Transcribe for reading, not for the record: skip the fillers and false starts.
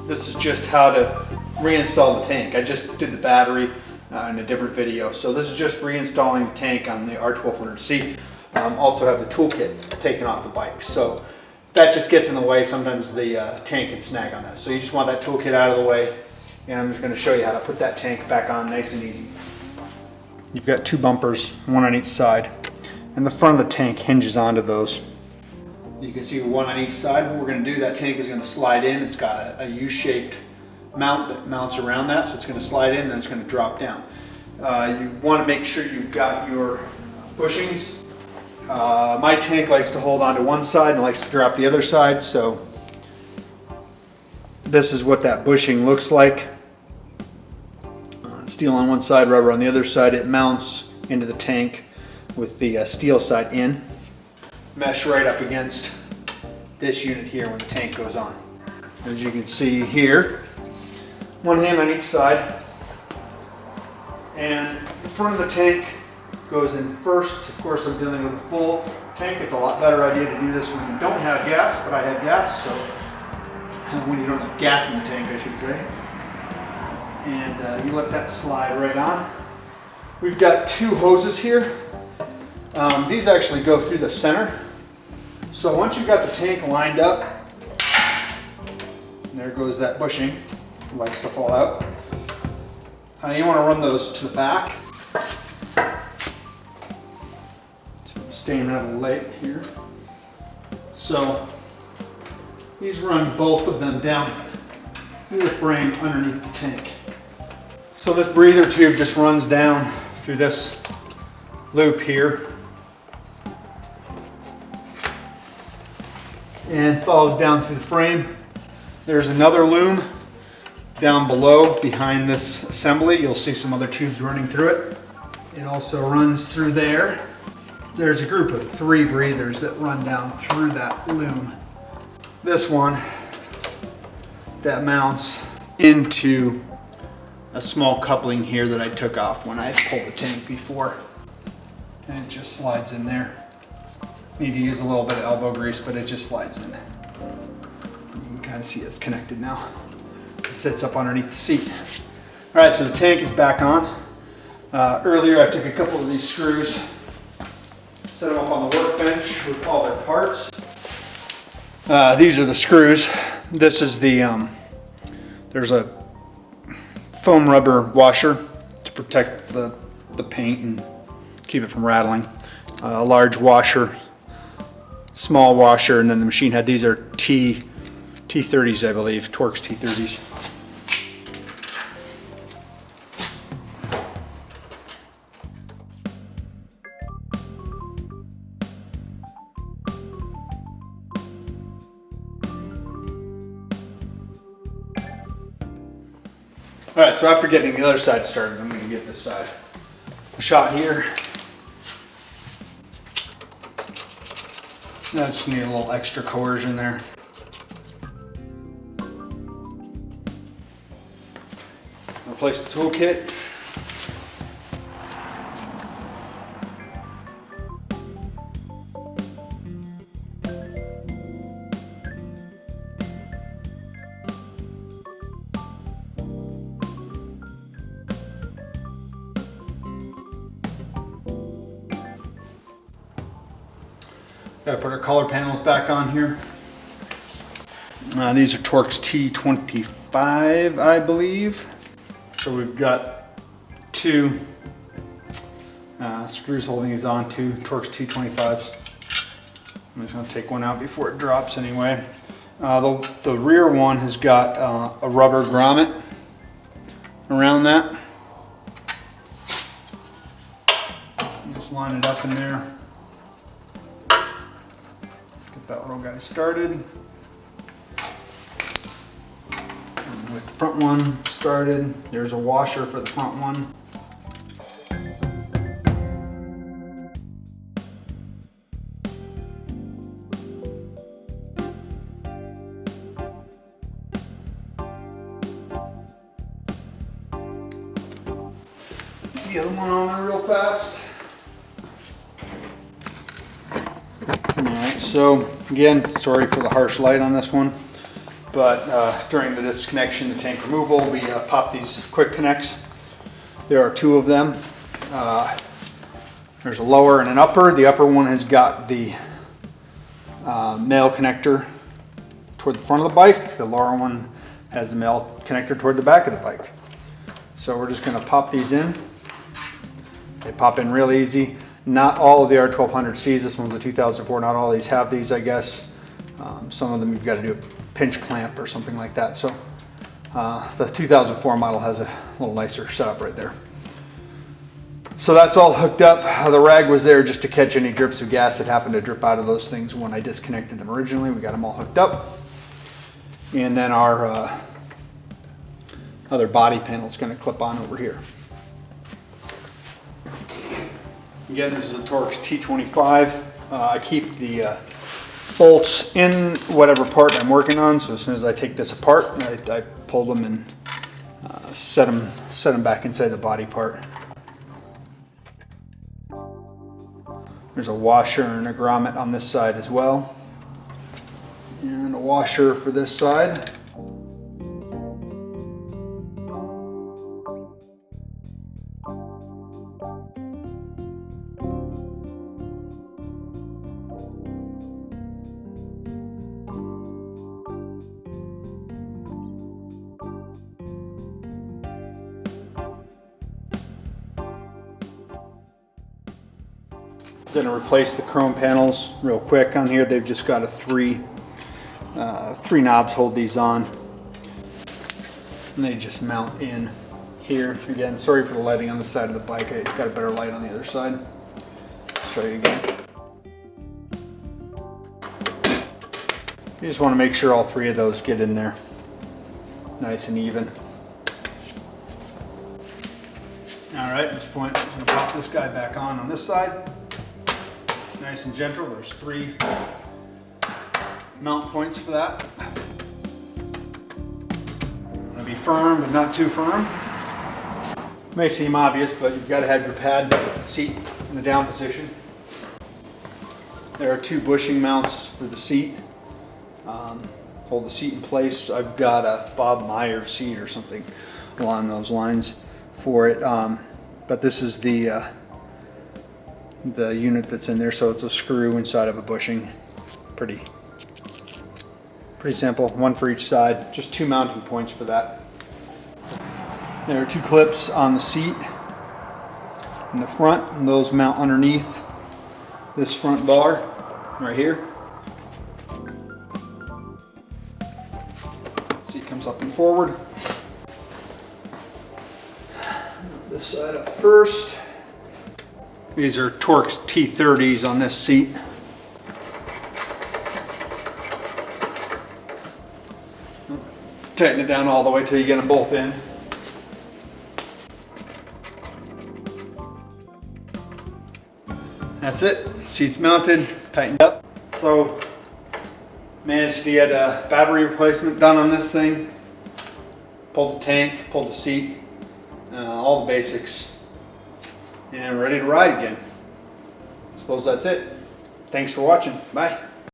This is just how to reinstall the tank. I just did the battery in a different video. So this is just reinstalling the tank on the R1200C. Also have the toolkit taken off the bike. So if that just gets in the way, sometimes the tank can snag on that. So you just want that toolkit out of the way. And I'm just going to show you how to put that tank back on nice and easy. You've got two bumpers, one on each side. And the front of the tank hinges onto those. You can see one on each side. What we're going to do, that tank is going to slide in. It's got a U-shaped mount that mounts around that, so it's going to slide in and then it's going to drop down. You want to make sure you've got your bushings. My tank likes to hold on to one side and likes to drop the other side, so this is what that bushing looks like. Steel on one side, rubber on the other side. It mounts into the tank with the steel side in. Mesh right up against this unit here when the tank goes on. As you can see here, one hand on each side, and the front of the tank goes in first. Of course, I'm dealing with a full tank. It's a lot better idea to do this when you don't have gas, but I had gas, so when you don't have gas in the tank, I should say. And you let that slide right on. We've got two hoses here. These actually go through the center. So once you've got the tank lined up, there goes that bushing. It likes to fall out. You want to run those to the back. So I'm staying rather late here. So these run both of them down through the frame underneath the tank. So this breather tube just runs down through this loop here and follows down through the frame. There's another loom down below behind this assembly. You'll see some other tubes running through it. It also runs through there. There's a group of 3 breathers that run down through that loom. This one that mounts into a small coupling here that I took off when I pulled the tank before. And it just slides in there. Need to use a little bit of elbow grease, but it just slides in. You can kind of see it's connected now. It sits up underneath the seat. All right, so the tank is back on. Earlier I took a couple of these screws, set them up on the workbench with all their parts. These are the screws. This is the, there's a foam rubber washer to protect the paint and keep it from rattling. A large washer, small washer, and then the machine head. These are T30s, I believe, Torx T30s. All right, so after getting the other side started, I'm going to get this side a shot here. I just need a little extra coercion there. Replace the toolkit. Got to put our color panels back on here. These are Torx T25, I believe. So we've got 2 screws holding these on, 2 Torx T25s. I'm just going to take one out before it drops anyway. The rear one has got a rubber grommet around that. Just line it up in there. Get that little guy started. And with the front one started, there's a washer for the front one. The other one on there real fast. Alright, so again, sorry for the harsh light on this one. but during the disconnection, the tank removal, we pop these quick connects. There are two of them. There's a lower and an upper. The upper one has got the male connector toward the front of the bike. The lower one has the male connector toward the back of the bike. So we're just going to pop these in. They pop in real easy. Not all of the R1200Cs, this one's a 2004, not all of these have these, I guess. Some of them you've got to do a pinch clamp or something like that. So the 2004 model has a little nicer setup right there. So that's all hooked up. The rag was there just to catch any drips of gas that happened to drip out of those things when I disconnected them originally. We got them all hooked up. And then our other body panel is going to clip on over here. Again, this is a Torx T25. I keep the bolts in whatever part I'm working on, so as soon as I take this apart, I pull them and set them back inside the body part. There's a washer and a grommet on this side as well, and a washer for this side. I'm going to replace the chrome panels real quick on here. They've just got a three knobs hold these on, and they just mount in here. Again, sorry for the lighting on the side of the bike. I got a better light on the other side. I'll show you again. You just want to make sure all three of those get in there nice and even. All right, at this point, I'm going to pop this guy back on this side. Nice and gentle. There's 3 mount points for that. Want to be firm, but not too firm. May seem obvious, but you've got to have your pad seat in the down position. There are 2 bushing mounts for the seat. Hold the seat in place. I've got a Bob Meyer seat or something along those lines for it. But this is the unit that's in there, so it's a screw inside of a bushing. Pretty simple, 1 for each side, just 2 mounting points for that. There are 2 clips on the seat in the front, and those mount underneath this front bar right here. Seat comes up and forward. This side up first. These are Torx T30s on this seat. Tighten it down all the way till you get them both in. That's it. Seat's mounted, tightened up. So, managed to get a battery replacement done on this thing. Pulled the tank, pulled the seat, all the basics. And ready to ride again. Suppose that's it. Thanks for watching. Bye.